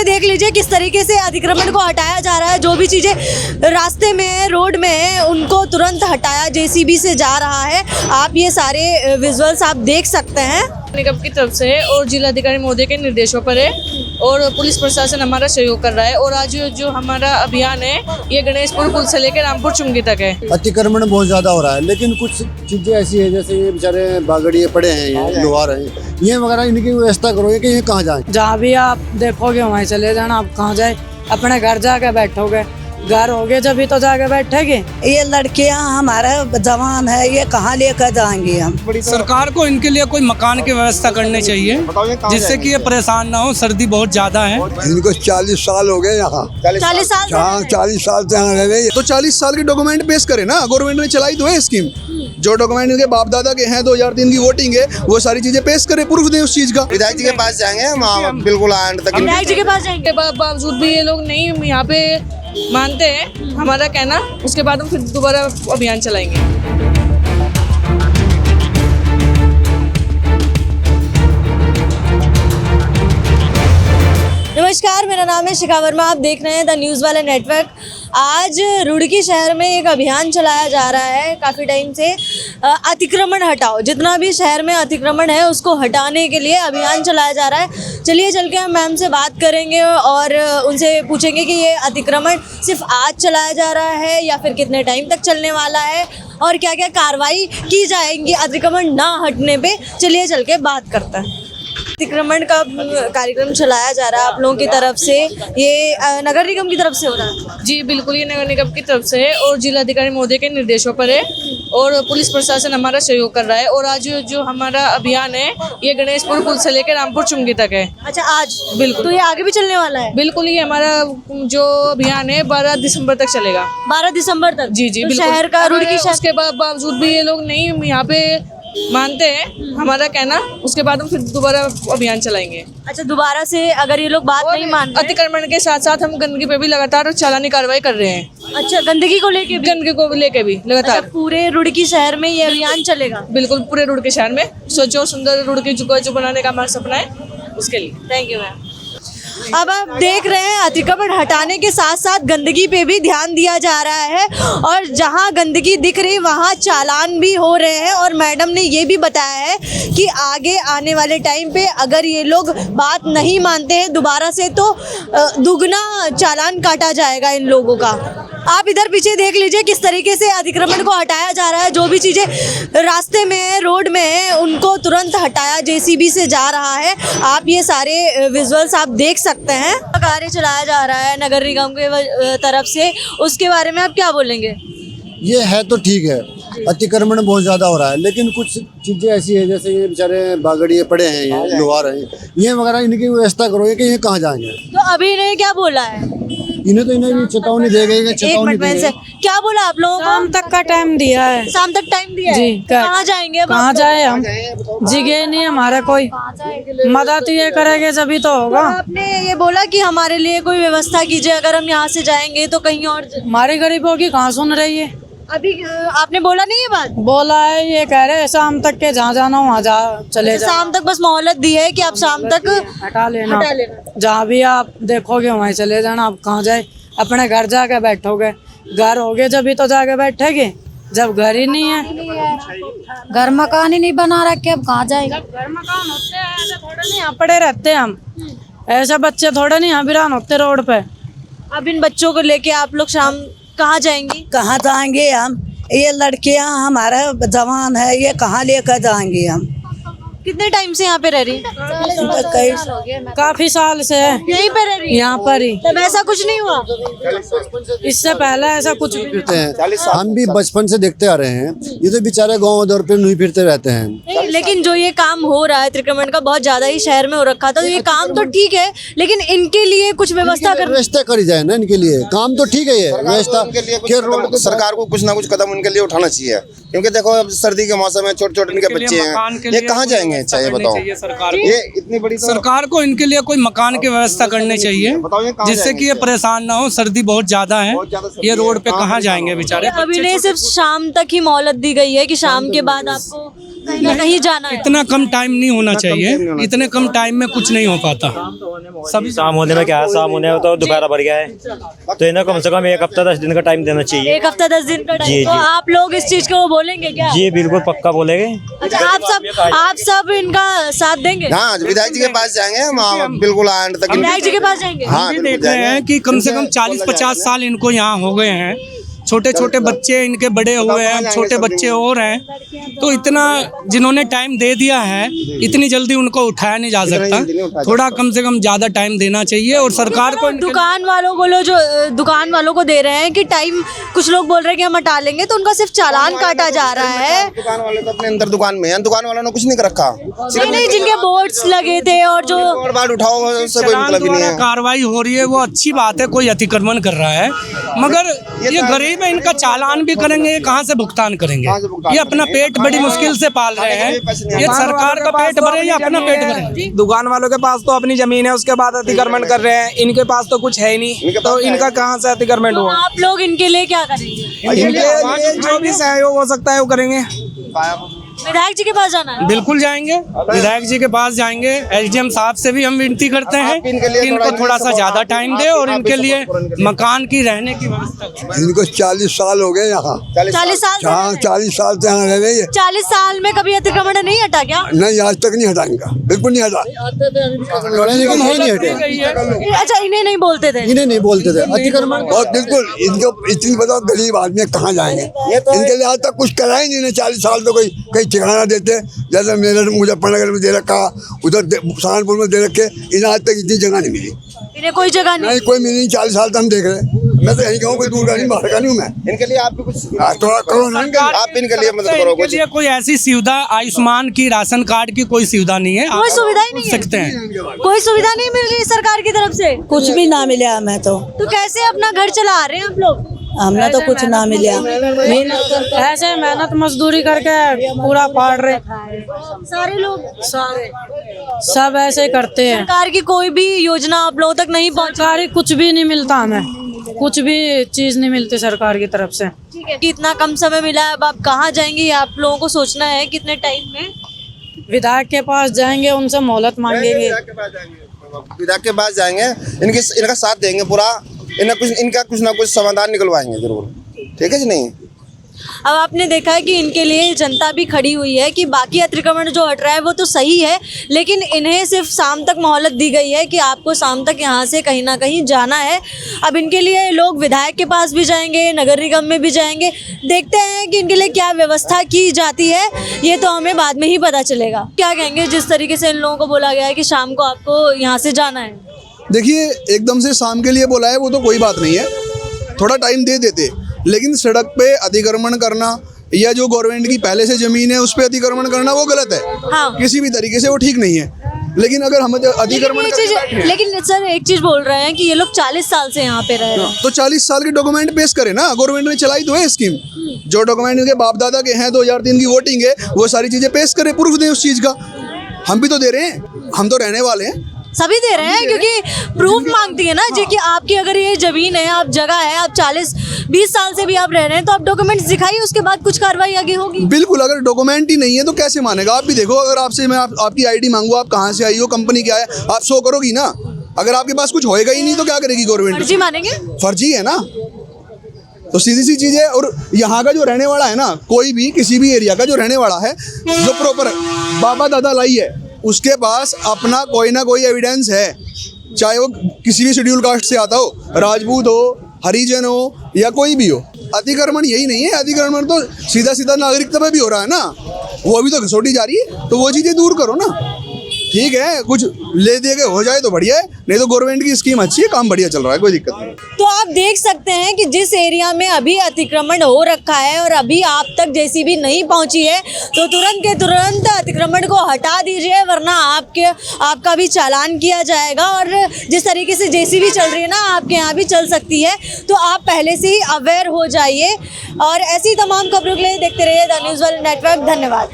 देख लीजिए किस तरीके से अतिक्रमण को हटाया जा रहा है। जो भी चीजें रास्ते में है, रोड में है, उनको तुरंत हटाया जेसीबी से जा रहा है। आप ये सारे विजुअल्स आप देख सकते हैं। निगम की तरफ से है और जिलाधिकारी महोदय के निर्देशों पर है और पुलिस प्रशासन हमारा सहयोग कर रहा है। और आज जो हमारा अभियान है ये गणेशपुर पुल से लेकर रामपुर चुंगी तक है। अतिक्रमण बहुत ज्यादा हो रहा है, लेकिन कुछ चीजें ऐसी है जैसे ये बेचारे बागड़िए पड़े हैं, ये लोहार हैं, ये वगैरह इनकी व्यवस्था करोगे कि ये कहाँ जाए। जहाँ भी आप देखोगे वहीं चले जाना। आप कहाँ जाए, अपने घर जाके बैठोगे, घर होगे जब भी तो जाके बैठेगे। ये लड़कियां हमारे जवान है, ये कहाँ लेकर जाएंगे हम। सरकार को इनके लिए कोई मकान की व्यवस्था करनी चाहिए जिससे कि ये परेशान ना हो। सर्दी बहुत ज्यादा है। इनको 40 साल हो गए यहाँ, 40 साल 40 साल से यहाँ रह रहे हैं। तो 40 साल के डॉक्यूमेंट पेश करे ना, गवर्नमेंट ने चलाई तो है स्कीम। जो डॉक्यूमेंट इनके बाप दादा के हैं, 2003 की वोटिंग है, वो सारी चीजें पेश करे, प्रूफ दें उस चीज का। विधायक जी के पास जाएंगे हम, बिल्कुल एंड तक। विधायक जी के पास जाएंगे, बावजूद भी ये लोग नहीं यहाँ पे मानते हैं हमारा कहना। उसके बाद हम फिर दोबारा अभियान चलाएंगे। नमस्कार, मेरा नाम है शिखा वर्मा। आप देख रहे हैं द न्यूज़ वाला नेटवर्क। आज रुड़की शहर में एक अभियान चलाया जा रहा है काफ़ी टाइम से। अतिक्रमण हटाओ, जितना भी शहर में अतिक्रमण है उसको हटाने के लिए अभियान चलाया जा रहा है। चलिए चल के हम मैम से बात करेंगे और उनसे पूछेंगे कि ये अतिक्रमण सिर्फ आज चलाया जा रहा है या फिर कितने टाइम तक चलने वाला है और क्या क्या कार्रवाई की जाएंगी अतिक्रमण ना हटने पे। चलिए चल के बात करते हैं। अतिक्रमण का कार्यक्रम चलाया जा रहा है आप लोगों की तरफ से, ये नगर निगम की तरफ से हो रहा है? जी बिल्कुल, ये नगर निगम की तरफ से है और जिलाधिकारी महोदय के निर्देशों पर है और पुलिस प्रशासन हमारा सहयोग कर रहा है। और आज जो हमारा अभियान है ये गणेशपुर पुल से लेकर रामपुर चुंगी तक है। अच्छा, आज बिल्कुल। तो ये आगे भी चलने वाला है? बिल्कुल, ये हमारा जो अभियान है 12 दिसंबर तक चलेगा। 12 दिसंबर तक? जी जी तो बिल्कुल। शहर का रुड़की शहर उसके बावजूद भी ये लोग नहीं यहाँ पे मानते हैं हमारा कहना। उसके बाद हम फिर दोबारा अभियान चलाएंगे। अच्छा, दोबारा से अगर ये लोग बात नहीं मान रहे? अतिक्रमण के साथ साथ हम गंदगी पे भी लगातार चालानी कार्रवाई कर रहे हैं। अच्छा, गंदगी को लेके भी? गंदगी को लेके भी लगातार। अच्छा, पूरे रुड़की शहर में ये अभियान चलेगा? बिल्कुल, पूरे रुड़की शहर में स्वच्छ और सुंदर रुड़की जो बनाने का हमारा सपना है, उसके लिए। Thank you ma'am. अब आप देख रहे हैं अतिक्रमण हटाने के साथ साथ गंदगी पे भी ध्यान दिया जा रहा है और जहां गंदगी दिख रही वहां चालान भी हो रहे हैं। और मैडम ने ये भी बताया है कि आगे आने वाले टाइम पे अगर ये लोग बात नहीं मानते हैं दोबारा से तो दुगना चालान काटा जाएगा इन लोगों का। आप इधर पीछे देख लीजिए किस तरीके से अतिक्रमण को हटाया जा रहा है। जो भी चीज़ें रास्ते में है, रोड में है, उनको तुरंत हटाया जेसीबी से जा रहा है। आप ये सारे विजुअल्स आप देख सकते हैं। कार्य चलाया जा रहा है नगर निगम के तरफ से, उसके बारे में आप क्या बोलेंगे? ये है तो ठीक है, अतिक्रमण बहुत ज्यादा हो रहा है, लेकिन कुछ चीजें ऐसी है जैसे ये बेचारे बागड़िए पड़े हैं, ये लोहार हैं, ये वगैरह इनकी व्यवस्था करोगे कि ये कहाँ जाएंगे। तो अभी इन्हें क्या बोला है? इन्हें भी चेतावनी दे गई। एक मिनट में से क्या बोला आप लोगों को? शाम तक का टाइम दिया है। शाम तक टाइम दिया है? जी। कहाँ जाएंगे अब? कहाँ जाए हम, जिगे नहीं हमारा कोई मदद ये करेंगे जभी तो होगा। तो आपने ये बोला कि हमारे लिए कोई व्यवस्था कीजिए, अगर हम यहाँ से जाएंगे तो कहीं और। हमारे गरीबों की कहाँ सुन रही है? अभी आपने बोला नहीं ये बात? बोला है, ये कह रहे हैं शाम तक के जहाँ जाना वहाँ जा चले जाओ। शाम तक बस मोहलत दी है कि आप शाम तक हटा लेना। हटा लेना। जहाँ भी आप देखोगे वहीं चले जाना। आप कहाँ जाए, अपने घर जाके बैठोगे, घर होगे जब भी तो जाके बैठेगे। जब घर ही नहीं है, घर मकान ही नहीं बना रखे, अब कहाँ जाएगा। घर मकान होते हैं ऐसे थोड़े नहीं यहाँ पड़े रहते हैं हम, ऐसे बच्चे थोड़े नहीं यहाँ बिरान होते रोड पे। अब इन बच्चों को लेके आप लोग शाम कहाँ जाएंगी? कहाँ जाएंगे हम, ये लड़कियां हमारे जवान है, ये कहाँ लेकर जाएंगे हम। कितने टाइम से यहाँ पे रह रही है? काफी साल से है यहीं पे रह रही है? यहाँ पर ही। तब ऐसा कुछ नहीं हुआ? इससे पहले ऐसा कुछ भी फिरते हैं, हम भी बचपन से देखते आ रहे हैं। ये तो बेचारे गाँव दौर पे नहीं फिरते रहते हैं। नहीं, लेकिन जो ये काम हो रहा है अतिक्रमण का बहुत ज्यादा ही शहर में हो रखा था, तो ये काम तो ठीक है, लेकिन इनके लिए कुछ व्यवस्था कर। व्यवस्था करी जाए ना इनके लिए, काम तो ठीक है ये व्यवस्था। सरकार को कुछ ना कुछ कदम उनके लिए उठाना चाहिए, क्योंकि देखो अब सर्दी के मौसम में छोटे छोटे इनके बच्चे हैं, ये कहाँ जाएंगे? चाहिए बताओ। ये इतनी बड़ी सरकार को इनके लिए कोई मकान की व्यवस्था करनी चाहिए जिससे कि ये परेशान ना हो। सर्दी बहुत ज्यादा है, ये रोड पे कहाँ जाएंगे बेचारे। अभी नहीं, सिर्फ शाम तक ही मोहलत दी गई है कि शाम के बाद आपको कहीं ना कहीं जाना है। इतना कम टाइम नहीं होना चाहिए, इतने कम टाइम में कुछ नहीं हो पाता। सभी शाम होने में क्या है, शाम होने में तो दोपहर भर गया है, तो इन्हें कम से कम 1 हफ्ता 10 दिन का टाइम देना चाहिए। 1 हफ्ता 10 दिन का जी, टाइम, तो जी। आप लोग इस चीज को बोलेंगे क्या? जी बिल्कुल पक्का बोलेंगे। अच्छा, आप सब इनका साथ देंगे? हाँ विधायक जी के पास जाएंगे हम, बिल्कुल एंड तक। विधायक जी के पास जाएंगे? हाँ ये देख रहे हैं कि कम से कम 40-50 साल इनको यहाँ हो गए हैं, छोटे छोटे बच्चे इनके बड़े हुए हैं, छोटे बच्चे और हैं, तो इतना जिन्होंने टाइम दे दिया है, इतनी जल्दी उनको उठाया नहीं जा सकता। थोड़ा कम से कम ज़्यादा टाइम देना चाहिए और सरकार को दुकान वालों को दे रहे हैं कि टाइम, कुछ लोग बोल रहे हैं कि हम हटा लेंगे, तो उनका सिर्फ चालान काटा जा रहा है। दुकान वाले तो अपने अंदर दुकान में हैं, दुकान वालों ने कुछ नहीं कर रखा। नहीं, जिनके बोर्ड्स लगे थे और जो और बार उठाओ उससे कोई मतलब ही नहीं है। कार्रवाई हो रही है वो अच्छी बात है, कोई अतिक्रमण कर रहा है, मगर ये गरीब है, इनका चालान भी करेंगे, ये कहाँ से भुगतान करेंगे? ये अपना पेट बड़ी मुश्किल से पाल रहे हैं, ये सरकार का पेट भरे या अपना पेट भरे? दुकान वालों के पास तो अपनी जमीन है, उसके बाद अतिक्रमण कर रहे हैं, इनके पास तो कुछ है ही नहीं, तो इनका कहाँ से अतिक्रमण तो हुआ? आप लोग इनके लिए क्या करेंगे? इनके लिए जो भी सहयोग हो सकता है वो करेंगे। विधायक जी के पास जाना है? बिल्कुल जाएंगे, विधायक जी के पास जाएंगे। एसडीएम साहब से भी हम विनती करते हैं कि इनको थोड़ा सा ज्यादा टाइम दे और इनके लिए मकान की रहने की व्यवस्था करें। इनको 40 साल हो गए यहाँ, 40 साल से? हाँ 40 साल से यहाँ रह रही है। 40 साल में कभी अतिक्रमण नहीं हटा क्या? नहीं आज तक नहीं हटा, इनका बिल्कुल नहीं हटा, नहीं हटे। अच्छा, इन्हें नहीं बोलते थे? इन्हें नहीं बोलते थे अतिक्रमण, और बिल्कुल इनको इतनी बताओ गरीब आदमी कहाँ जाएंगे, इनके लिए आज तक कुछ करा ही नहीं। 40 साल तो कोई कहीं ठिकाना देते, जैसे मेरठ मुजफ्फरनगर में दे रखा, उधर सहारनपुर में दे रखे, इन्हें आज तक इतनी जगह नहीं मिली। इन्हें कोई जगह नहीं? कोई मिली। 40 साल तक हम देख रहे हैं। मैं तो यही कहूँ, कोई दूर का नहीं, बाहर का नहीं हूँ मैं। इनके लिए आप भी कुछ थोड़ा करो ना, आप इनके लिए मदद करो। इनके लिए कोई ऐसी सुविधा, आयुष्मान की, राशन कार्ड की कोई सुविधा नहीं है, कोई सुविधा ही नहीं है? सकते हैं, कोई सुविधा नहीं मिल रही सरकार की तरफ से? कुछ भी ना मिला हमें तो कैसे अपना घर चला रहे हैं आप लोग? हमने तो कुछ ना मिला। ऐसे मेहनत मजदूरी करके पूरा पाड़ रहे सारे लोग, सब ऐसे करते हैं। सरकार की कोई भी योजना आप लोगों तक नहीं पहुंची? सरकारी कुछ भी नहीं मिलता हमें, कुछ भी चीज नहीं मिलती सरकार की तरफ से। ठीक है कि इतना कम समय मिला है, अब आप कहाँ जाएंगे ये आप लोगों को सोचना है कितने टाइम में। विधायक के पास जाएंगे, उनसे मोहलत मांगेंगे। विधायक के पास जाएंगे, इनका साथ देंगे पूरा, इनका कुछ ना कुछ समाधान निकलवाएंगे जरूर। ठीक है जी? नहीं, अब आपने देखा है कि इनके लिए जनता भी खड़ी हुई है कि बाकी अतिक्रमण जो हट रहा है वो तो सही है, लेकिन इन्हें सिर्फ शाम तक मोहलत दी गई है कि आपको शाम तक यहाँ से कहीं ना कहीं जाना है। अब इनके लिए लोग विधायक के पास भी जाएंगे, नगर निगम में भी जाएंगे, देखते हैं कि इनके लिए क्या व्यवस्था की जाती है, ये तो हमें बाद में ही पता चलेगा। क्या कहेंगे जिस तरीके से इन लोगों को बोला गया है कि शाम को आपको यहाँ से जाना है? देखिए, एकदम से शाम के लिए बोला है वो तो कोई बात नहीं है, थोड़ा टाइम दे देते, लेकिन सड़क पे अतिक्रमण करना या जो गवर्नमेंट की पहले से जमीन है उस पे अतिक्रमण करना वो गलत है। हाँ। किसी भी तरीके से वो ठीक नहीं है। लेकिन अगर हम अतिक्रमण लेकिन सर एक चीज बोल रहे हैं कि ये लोग 40 साल से यहाँ पे रह रहे हैं, तो 40 साल के डॉक्यूमेंट पेश करे ना, गवर्नमेंट ने चलाई तो है स्कीम। जो डॉक्यूमेंट इनके बाप दादा के हैं, 2003 की वोटिंग है, वो सारी चीजें पेश करे, प्रूफ दें उस चीज का। हम भी तो दे रहे हैं, हम तो रहने वाले हैं, सभी दे रहे हैं, क्योंकि प्रूफ मांगती है ना जी कि आपकी अगर ये जमीन है, आप जगह है, आप 40-20 साल से भी आप रह रहे हैं, तो आप डॉक्यूमेंट्स दिखाइए, उसके बाद कुछ कार्रवाई आगे होगी। बिल्कुल। अगर डॉक्यूमेंट ही नहीं है तो कैसे मानेगा? आप भी देखो, अगर आपसे मैं आपकी आईडी मांगू, आप कहाँ से आई हो, कंपनी क्या है, आप शो करोगी ना। अगर आपके पास कुछ होएगा ही नहीं तो क्या करेगी गवर्नमेंट? फर्जी मानेंगे? फर्जी है ना, तो सीधी सी चीज है। और यहाँ का जो रहने वाला है ना, कोई भी किसी भी एरिया का जो रहने वाला है, जो प्रॉपर बाबा दादा लाई है, उसके पास अपना कोई ना कोई एविडेंस है, चाहे वो किसी भी शेड्यूल कास्ट से आता हो, राजपूत हो, हरिजन हो या कोई भी हो। अतिक्रमण यही नहीं है, अतिक्रमण तो सीधा सीधा नागरिकता पे भी हो रहा है ना, वो भी तो घसोटी जा रही है, तो वो चीज़ें दूर करो ना। ठीक है, कुछ ले दे के हो जाए तो बढ़िया है, नहीं तो गवर्नमेंट की स्कीम अच्छी है, काम बढ़िया चल रहा है, कोई दिक्कत नहीं। तो आप देख सकते हैं कि जिस एरिया में अभी अतिक्रमण हो रखा है और अभी आप तक जेसीबी नहीं पहुंची है, तो तुरंत के तुरंत अतिक्रमण को हटा दीजिए, वरना आपका भी चालान किया जाएगा। और जिस तरीके से जेसीबी चल रही है ना, आपके यहाँ भी चल सकती है, तो आप पहले से ही अवेयर हो जाइए। और ऐसी तमाम खबरों के लिए देखते रहिए द न्यूज़ वर्ल्ड नेटवर्क। धन्यवाद।